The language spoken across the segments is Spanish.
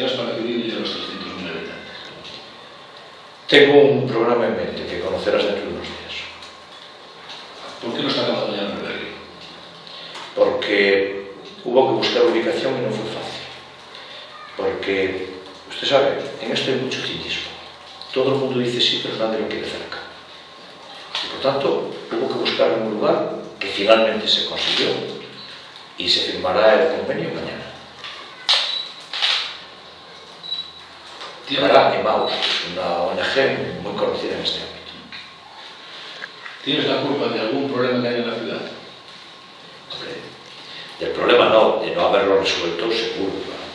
harás para que llegue a los 300.000 habitantes? Tengo un programa en mente que conocerás dentro de unos días. ¿Por qué no está acabado ya en Albergue? Porque hubo que buscar ubicación y no fue fácil. Porque, usted sabe, en esto hay mucho cinismo. Todo el mundo dice sí, pero nadie lo quiere cerca. Y por tanto, hubo que buscar un lugar que finalmente se consiguió y se firmará el convenio mañana. Para Emmaus, una ONG muy conocida en este ámbito. ¿Tienes la culpa de algún problema que hay en la ciudad? Hombre, del problema no, de no haberlo resuelto, seguro, claro,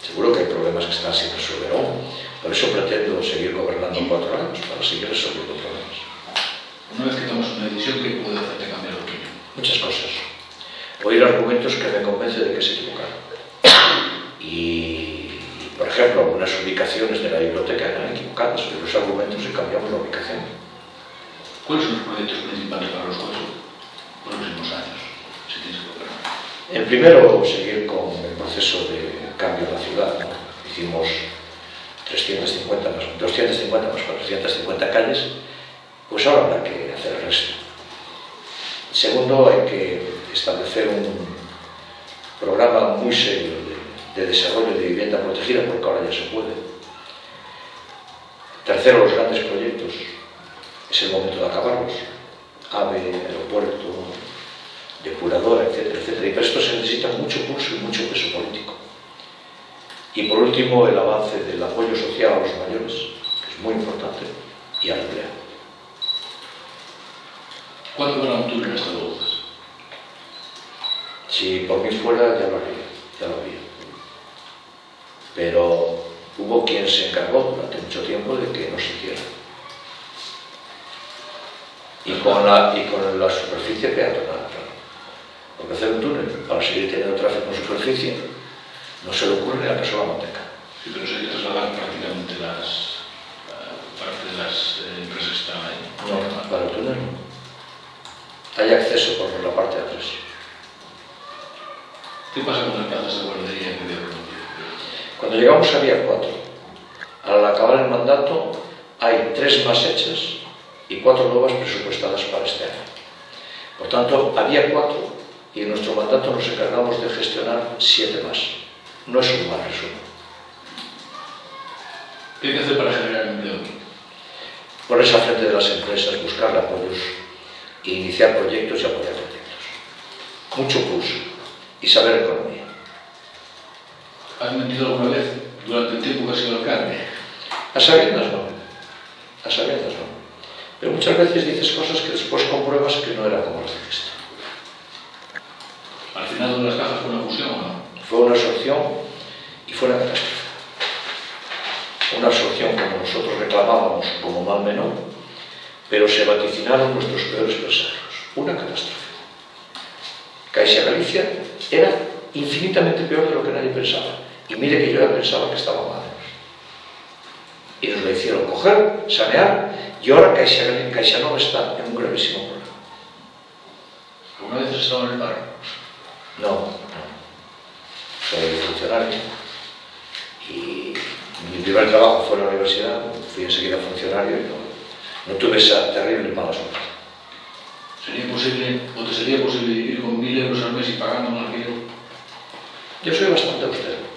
seguro que hay problemas que están sin resolver aún. Por eso pretendo seguir gobernando 4 años, para seguir resolviendo problemas. Una vez que tomas una decisión, ¿qué puede hacerte cambiar de opinión? Muchas cosas. Oír argumentos que me convencen de que se equivocaron. Y, por ejemplo, algunas ubicaciones de la biblioteca eran equivocadas, y los argumentos y cambiamos la ubicación. ¿Cuáles son los proyectos principales para los 4 próximos años, si tienes que gobernar? El primero, seguir con el proceso de cambio en la ciudad, ¿no? Hicimos 250 más 450 calles, pues ahora habrá que hacer el resto. Segundo, hay que establecer un programa muy serio de desarrollo de vivienda protegida, porque ahora ya se puede. Tercero, los grandes proyectos. Es el momento de acabarlos. AVE, aeropuerto, depuradora, etcétera, etcétera. Y para esto se necesita mucho pulso y mucho peso político. Y por último, el avance del apoyo social a los mayores, que es muy importante, y al empleo. ¿Cuándo habrá un túnel hasta Bouzas? Si por mí fuera, ya lo haría. Pero hubo quien se encargó durante mucho tiempo de que no se hiciera. Y con la superficie peatonal, claro. Porque hacer un túnel para seguir teniendo tráfico en superficie no se le ocurre ni a la persona manteca. Sí, pero se hay que trasladar prácticamente las parte de las empresas que están ahí. No, para el túnel no. Hay acceso por la parte de atrás. ¿Qué pasa con las plazas de guardería que había prometido? Cuando llegamos había 4. Al acabar el mandato hay 3 más hechas y 4 nuevas presupuestadas para este año. Por tanto, había 4 y en nuestro mandato nos encargamos de gestionar 7 más. No es un mal resumen. ¿Qué hay que hacer para generar empleo? Ponerse al frente de las empresas, buscar apoyos, iniciar proyectos y apoyar proyectos. Mucho pulso y saber economía. ¿Has mentido alguna vez durante el tiempo que has sido alcalde? A sabiendas no. A sabiendas no. Pero muchas veces dices cosas que después compruebas que no era como las dijiste. ¿Al final de las cajas fue una fusión o no? Fue una absorción y fue una catástrofe. Una absorción como nosotros reclamábamos como mal menor, pero se vaticinaron nuestros peores presagios. Una catástrofe. Caixa Galicia era infinitamente peor de lo que nadie pensaba. Y mire que yo ya pensaba que estaba mal. Y nos lo hicieron coger, sanear, y ahora Caixa Nova está en un gravísimo problema. ¿Alguna vez has estado en el paro? No. Soy funcionario. Y mi primer trabajo fue en la universidad, fui enseguida funcionario y no tuve esa terrible mala suerte. ¿Sería posible, o te sería posible vivir con 1.000 euros al mes y pagando un alquiler? Yo soy bastante austero.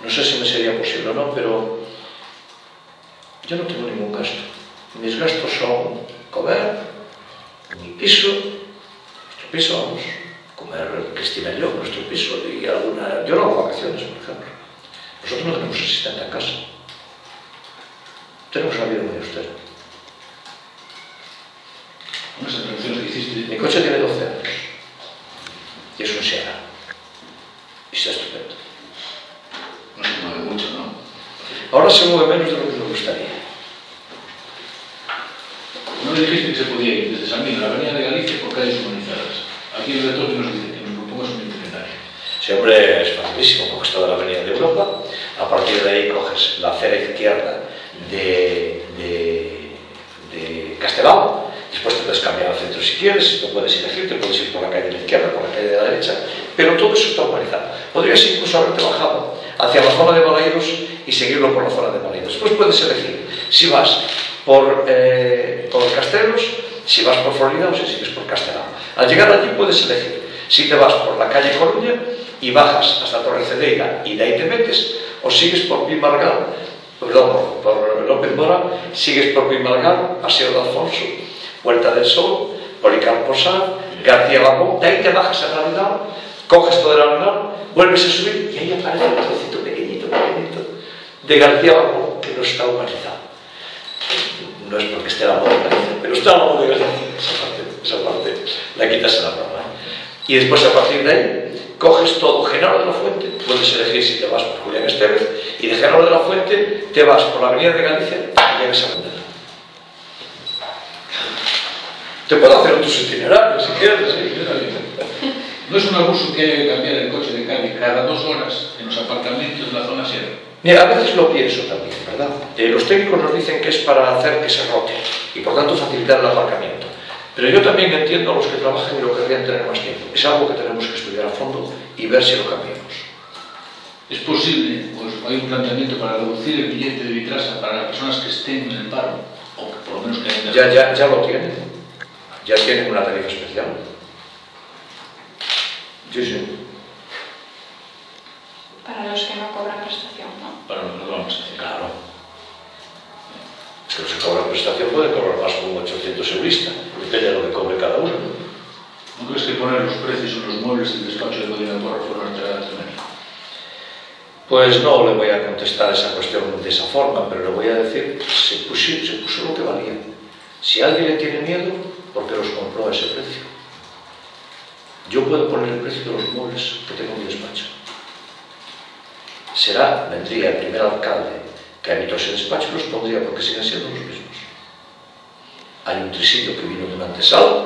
No sé si me sería posible o no, pero yo no tengo ningún gasto. Mis gastos son comer, mi piso, nuestro piso, vamos, comer Cristina y yo, nuestro piso, y alguna... Yo no hago vacaciones, por ejemplo. Nosotros no tenemos asistente en casa. Tenemos una vida muy austera. Unas intervenciones que hiciste... Mi coche tiene 12 años y es un Siena. Y está estupendo. No se mueve mucho, ¿no? Ahora se mueve menos de lo que me gustaría. No me dijiste que se podía ir desde San Miguel a la Avenida de Galicia por calles humanizadas. Aquí el rector que nos dice que nos propongas un itinerario. Siempre es facilísimo, coges toda la Avenida de Europa, a partir de ahí coges la acera izquierda de Castelao, después te puedes cambiar al centro si quieres, te puedes elegir, te puedes ir por la calle de la izquierda, por la calle de la derecha, pero todo eso está urbanizado. Podrías incluso haberte bajado hacia la zona de Balaidos y seguirlo por la zona de Balaidos. Después puedes elegir si vas por Castelos, si vas por Florida o si sigues por Castelao. Al llegar allí puedes elegir si te vas por la calle Coruña y bajas hasta Torrecedeira y de ahí te metes, o sigues por Pimargal, perdón, por López Mora, sigues por Pimargal, Paseo de Alfonso, Puerta del Sol, Policarpo Sá, García Bacó, de ahí te bajas a Arenal, coges todo el Arenal, vuelves a subir y ahí aparece un trocito pequeñito de García Bacó que no está humanizado. No es porque esté la moda de Galicia, pero está la moda de Galicia, esa parte la quitas en la broma. Y después a partir de ahí coges todo Genaro de la Fuente, puedes elegir si te vas por Julián Estevez, y de Genaro de la Fuente te vas por la Avenida de Galicia y llegas a Condena. Te puedo hacer tus itinerarios si quieres. No es un abuso que haya que cambiar el coche de calle cada 2 horas en los aparcamientos de la zona sierra. Mira, a veces lo pienso también, ¿verdad? Los técnicos nos dicen que es para hacer que se rote y por tanto facilitar el aparcamiento. Pero yo también entiendo a los que trabajan y lo querrían tener más tiempo. Es algo que tenemos que estudiar a fondo y ver si lo cambiamos. ¿Es posible, pues hay un planteamiento para reducir el billete de Vitrasa para las personas que estén en el paro? O que por lo menos que hayan... Ya lo tienen. Ya tienen una tarifa especial. Sí. Para los que no cobran prestación, ¿no? Para los que no cobran prestación. Claro. Es que los que cobran prestación pueden cobrar más con un 800 eurista. Depende de lo que cobre cada uno. ¿No crees que poner los precios en los muebles del despacho de Medina Porra fueron tremendo? Pues no le voy a contestar esa cuestión de esa forma, pero le voy a decir, se puso lo que valía. Si alguien le tiene miedo, ¿por qué los compró a ese precio? Yo puedo poner el precio de los muebles que tengo en mi despacho. Vendría el primer alcalde que habitó ese despacho y los pondría porque siguen siendo los mismos. Hay un tresillo que vino de una antesala.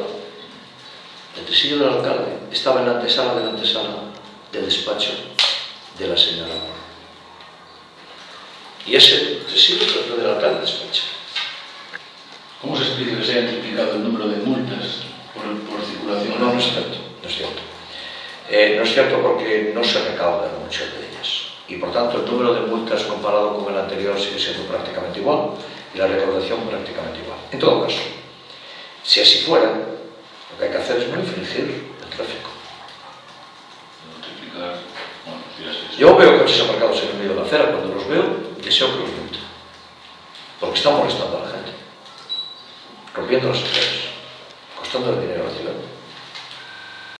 El tresillo del alcalde estaba en la antesala de la antesala del despacho de la señora. Y ese tresillo es del alcalde despacha. ¿Cómo se explica que se haya triplicado el número de multas por circulación? No es cierto, no es cierto. No es cierto porque no se recaudan muchas de ellas. Y por tanto el número de multas comparado con el anterior sigue siendo prácticamente igual y la recaudación prácticamente igual. En todo caso, si así fuera, lo que hay que hacer es no infringir el tráfico. Yo veo coches aparcados en el medio de la acera, cuando los veo, deseo que los multen. Porque están molestando a la gente, rompiendo las aceras, costando el dinero a la ciudad.